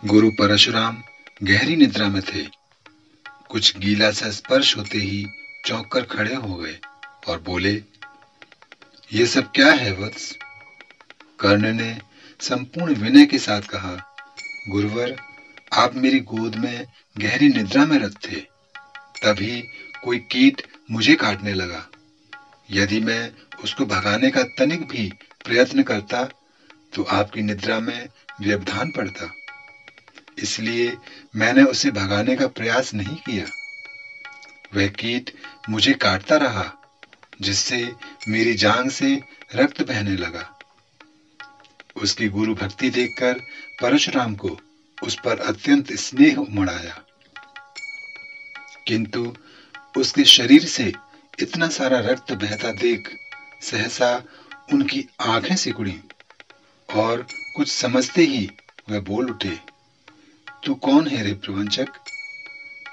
गुरु परशुराम गहरी निद्रा में थे। कुछ गीला सा स्पर्श होते ही चौंक कर खड़े हो गए और बोले, ये सब क्या है वत्स? कर्ण ने संपूर्ण विनय के साथ कहा, गुरुवर, आप मेरी गोद में गहरी निद्रा में रत थे। तभी कोई कीट मुझे काटने लगा। यदि मैं उसको भगाने का तनिक भी प्रयत्न करता तो आपकी निद्रा में व्यवधान पड़ता। इसलिए मैंने उसे भगाने का प्रयास नहीं किया। वह कीट मुझे काटता रहा, जिससे मेरी जांघ से रक्त बहने लगा। उसकी गुरु भक्ति देखकर परशुराम को उस पर अत्यंत स्नेह उमड़ आया, किंतु उसके शरीर से इतना सारा रक्त बहता देख सहसा उनकी आंखें सिकुड़ी और कुछ समझते ही वह बोल उठे, तू कौन है रे प्रवंचक?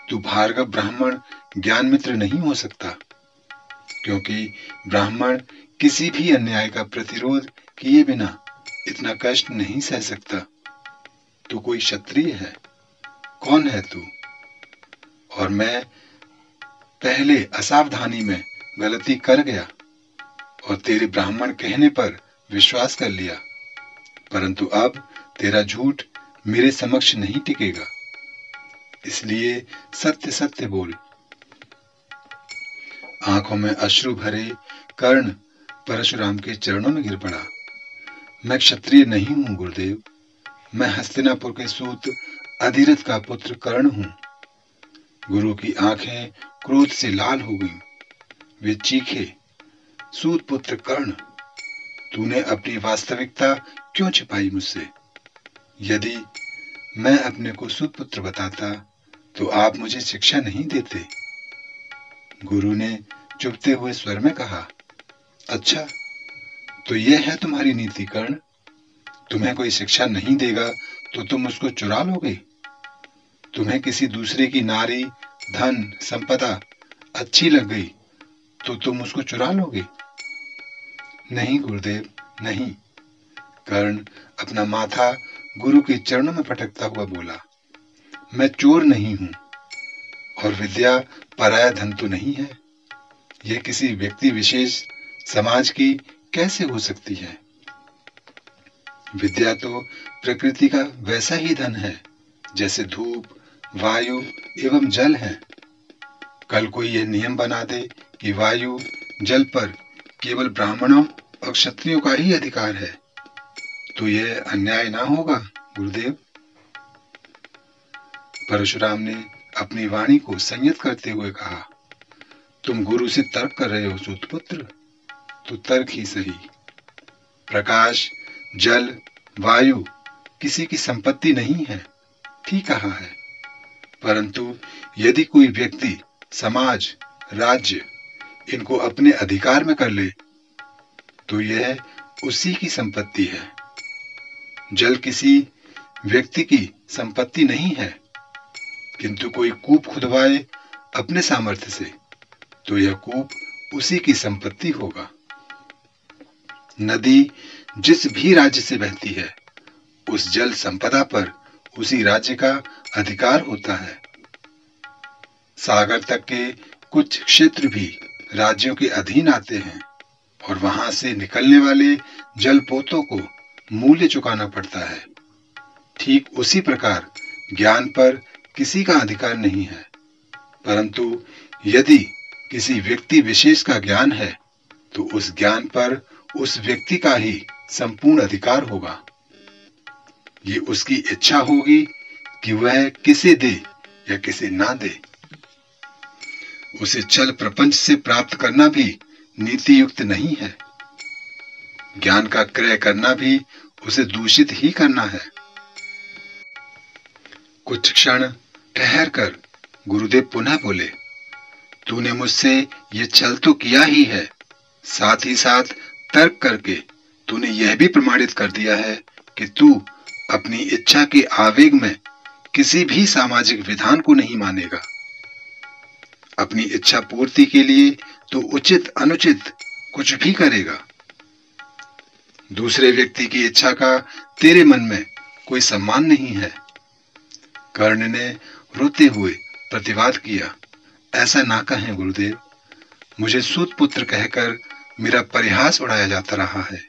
तू भार्गव ब्राह्मण ज्ञान मित्र नहीं हो सकता, क्योंकि ब्राह्मण किसी भी अन्याय का प्रतिरोध किए बिना इतना कष्ट नहीं सह सकता। तू कोई क्षत्रिय है? कौन है तू? और मैं पहले असावधानी में गलती कर गया और तेरे ब्राह्मण कहने पर विश्वास कर लिया, परंतु अब तेरा झूठ मेरे समक्ष नहीं टिकेगा, इसलिए सत्य सत्य बोल। आंखों में अश्रु भरे कर्ण परशुराम के चरणों में गिर पड़ा। मैं क्षत्रिय नहीं हूं गुरुदेव, मैं हस्तिनापुर के सूत अधिरथ का पुत्र कर्ण हूं। गुरु की आंखें क्रोध से लाल हो गईं। वे चीखे, सूत पुत्र कर्ण, तूने अपनी वास्तविकता क्यों छिपाई मुझसे? यदि मैं अपने को सुपुत्र बताता तो आप मुझे शिक्षा नहीं देते। गुरु ने चुभते हुए स्वर में कहा, अच्छा, तो यह है तुम्हारी नीति कर्ण? तुम्हें कोई शिक्षा नहीं देगा तो तुम उसको चुरा लोगे? तुम्हें किसी दूसरे की नारी, धन, संपदा अच्छी लग गई तो तुम उसको चुरा लोगे? नहीं गुरुदेव, नहीं। कर्ण अपना माथा गुरु के चरणों में पटकता हुआ बोला, मैं चोर नहीं हूं और विद्या पराया धन तो नहीं है। यह किसी व्यक्ति विशेष समाज की कैसे हो सकती है? विद्या तो प्रकृति का वैसा ही धन है जैसे धूप, वायु एवं जल है। कल कोई यह नियम बना दे कि वायु, जल पर केवल ब्राह्मणों और क्षत्रियों का ही अधिकार है, तो यह अन्याय ना होगा गुरुदेव? परशुराम ने अपनी वाणी को संयत करते हुए कहा, तुम गुरु से तर्क कर रहे हो सूतपुत्र, तो तर्क ही सही। प्रकाश, जल, वायु किसी की संपत्ति नहीं है, ठीक कहा है, परंतु यदि कोई व्यक्ति, समाज, राज्य इनको अपने अधिकार में कर ले तो यह उसी की संपत्ति है। जल किसी व्यक्ति की संपत्ति नहीं है, किंतु कोई कूप खुदवाए अपने सामर्थ्य से तो यह कूप उसी की संपत्ति होगा। नदी जिस भी राज्य से बहती है, उस जल संपदा पर उसी राज्य का अधिकार होता है। सागर तक के कुछ क्षेत्र भी राज्यों के अधीन आते हैं और वहां से निकलने वाले जलपोतों को मूल्य चुकाना पड़ता है। ठीक उसी प्रकार ज्ञान पर किसी का अधिकार नहीं है, परंतु यदि किसी व्यक्ति विशेष का ज्ञान है तो उस ज्ञान पर उस व्यक्ति का ही संपूर्ण अधिकार होगा। ये उसकी इच्छा होगी कि वह किसे दे या किसे ना दे। उसे चल प्रपंच से प्राप्त करना भी नीति युक्त नहीं है। ज्ञान का क्रय करना भी उसे दूषित ही करना है। कुछ क्षण ठहर कर गुरुदेव पुनः बोले, तूने मुझसे ये छल तो किया ही है, साथ ही साथ तर्क करके तूने यह भी प्रमाणित कर दिया है कि तू अपनी इच्छा के आवेग में किसी भी सामाजिक विधान को नहीं मानेगा। अपनी इच्छा पूर्ति के लिए तो उचित अनुचित कुछ भी करेगा। दूसरे व्यक्ति की इच्छा का तेरे मन में कोई सम्मान नहीं है, कर्ण ने रोते हुए प्रतिवाद किया, ऐसा ना कहें गुरुदेव, मुझे सूत पुत्र कहकर मेरा परिहास उड़ाया जाता रहा है,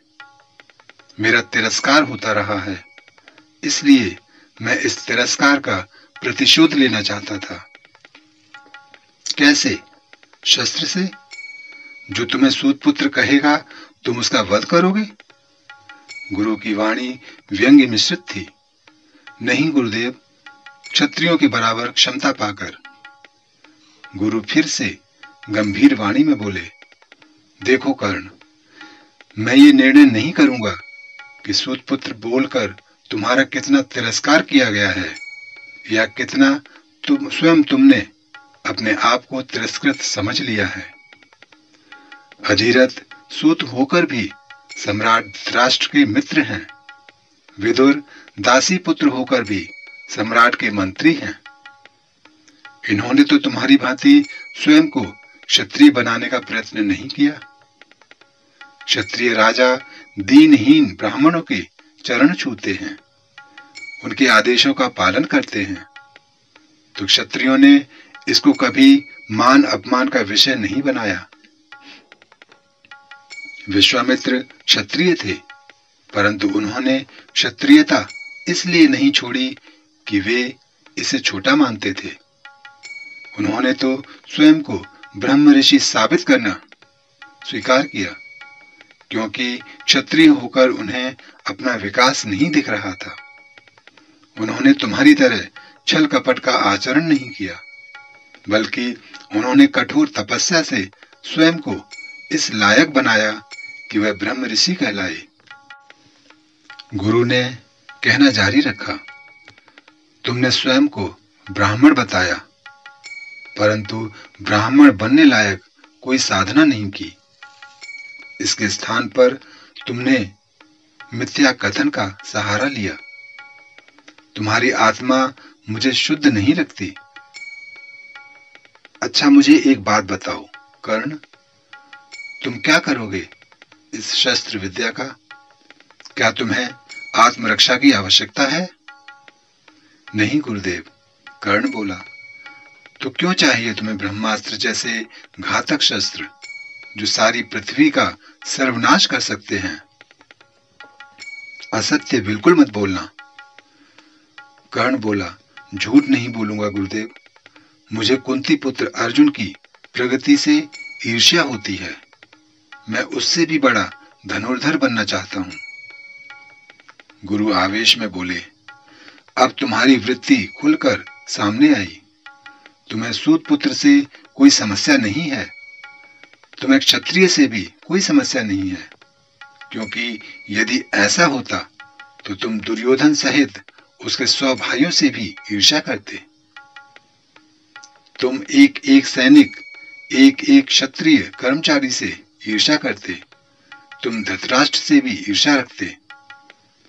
मेरा तिरस्कार होता रहा है, इसलिए मैं इस तिरस्कार का प्रतिशोध लेना चाहता था। कैसे? शस्त्र से? जो तुम्हें सूत पुत्र कहेगा तुम उसका वध करोगे? गुरु की वाणी व्यंग्य मिश्रित थी। नहीं गुरुदेव, क्षत्रियों के बराबर क्षमता पाकर। गुरु फिर से गंभीर वाणी में बोले, देखो कर्ण, मैं ये निर्णय नहीं करूंगा कि सूत पुत्र बोलकर तुम्हारा कितना तिरस्कार किया गया है या कितना तुमने अपने आप को तिरस्कृत समझ लिया है। अजीरथ सूत होकर भी सम्राट धृतराष्ट्र के मित्र हैं। विदुर दासी पुत्र होकर भी सम्राट के मंत्री हैं। इन्होंने तो तुम्हारी भांति स्वयं को क्षत्रिय बनाने का प्रयत्न नहीं किया। क्षत्रिय राजा दीनहीन ब्राह्मणों के चरण छूते हैं, उनके आदेशों का पालन करते हैं, तो क्षत्रियों ने इसको कभी मान अपमान का विषय नहीं बनाया। विश्वामित्र क्षत्रिय थे, परंतु उन्होंने क्षत्रियता इसलिए नहीं छोड़ी कि वे इसे छोटा मानते थे। उन्होंने तो स्वयं को ब्रह्म ऋषि साबित करना स्वीकार किया, क्योंकि क्षत्रिय होकर उन्हें अपना विकास नहीं दिख रहा था। उन्होंने तुम्हारी तरह छल कपट का आचरण नहीं किया, बल्कि उन्होंने कठोर तपस्या से स्वयं को इस लायक बनाया कि वह ब्रह्म ऋषि कहलाए। गुरु ने कहना जारी रखा, तुमने स्वयं को ब्राह्मण बताया, परंतु ब्राह्मण बनने लायक कोई साधना नहीं की। इसके स्थान पर तुमने मिथ्या कथन का सहारा लिया। तुम्हारी आत्मा मुझे शुद्ध नहीं लगती। अच्छा, मुझे एक बात बताओ कर्ण, तुम क्या करोगे इस शस्त्र विद्या का? क्या तुम्हें आत्मरक्षा की आवश्यकता है? नहीं गुरुदेव, कर्ण बोला। तो क्यों चाहिए तुम्हें ब्रह्मास्त्र जैसे घातक शस्त्र जो सारी पृथ्वी का सर्वनाश कर सकते हैं? असत्य बिल्कुल मत बोलना। कर्ण बोला, झूठ नहीं बोलूंगा गुरुदेव। मुझे कुंती पुत्र अर्जुन की प्रगति से ईर्ष्या होती है। मैं उससे भी बड़ा धनुर्धर बनना चाहता हूं। गुरु आवेश में बोले, अब तुम्हारी वृत्ति खुलकर सामने आई। तुम्हें सूत पुत्र से कोई समस्या नहीं है, तुम्हें क्षत्रिय से भी कोई समस्या नहीं है, क्योंकि यदि ऐसा होता तो तुम दुर्योधन सहित उसके 100 भाइयों से भी ईर्ष्या करते। तुम एक एक सैनिक, एक एक क्षत्रिय कर्मचारी से ईर्ष्या करते। तुम धृतराष्ट्र से भी ईर्ष्या रखते।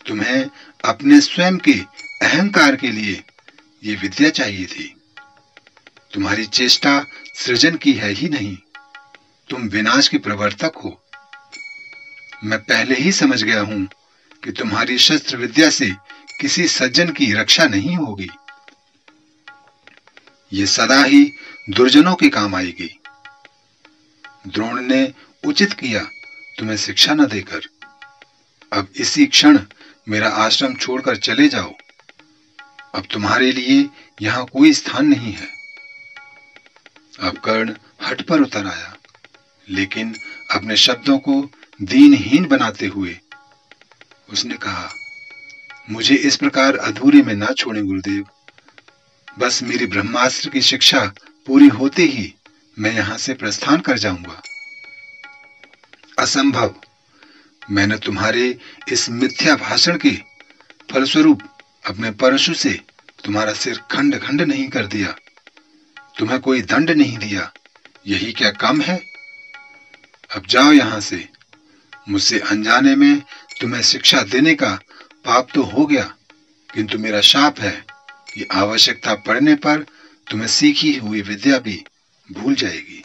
तुम्हें अपने स्वयं के अहंकार के लिए ये विद्या चाहिए थी। तुम्हारी चेष्टा सृजन की है ही नहीं, तुम विनाश के प्रवर्तक हो। मैं पहले ही समझ गया हूं कि तुम्हारी शस्त्र विद्या से किसी सज्जन की रक्षा नहीं होगी। ये सदा ही दुर्जनों के काम आएगी। द्रोण ने उचित किया तुम्हें शिक्षा न देकर। अब इसी क्षण मेरा आश्रम छोड़कर चले जाओ। अब तुम्हारे लिए यहां कोई स्थान नहीं है। अब कर्ण हठ पर उतर आया, लेकिन अपने शब्दों को दीनहीन बनाते हुए उसने कहा, मुझे इस प्रकार अधूरे में ना छोड़ें गुरुदेव। बस मेरी ब्रह्मास्त्र की शिक्षा पूरी होते ही मैं यहां से प्रस्थान कर जाऊंगा। असंभव। मैंने तुम्हारे इस मिथ्या भाषण के फलस्वरूप अपने परशु से तुम्हारा सिर खंड खंड नहीं कर दिया, तुम्हें कोई दंड नहीं दिया। यही क्या कम है? अब जाओ यहां से। मुझसे अनजाने में तुम्हें शिक्षा देने का पाप तो हो गया, किंतु मेरा शाप है कि आवश्यकता पड़ने पर तुम्हें सीखी हुई विद्या भी भूल जाएगी।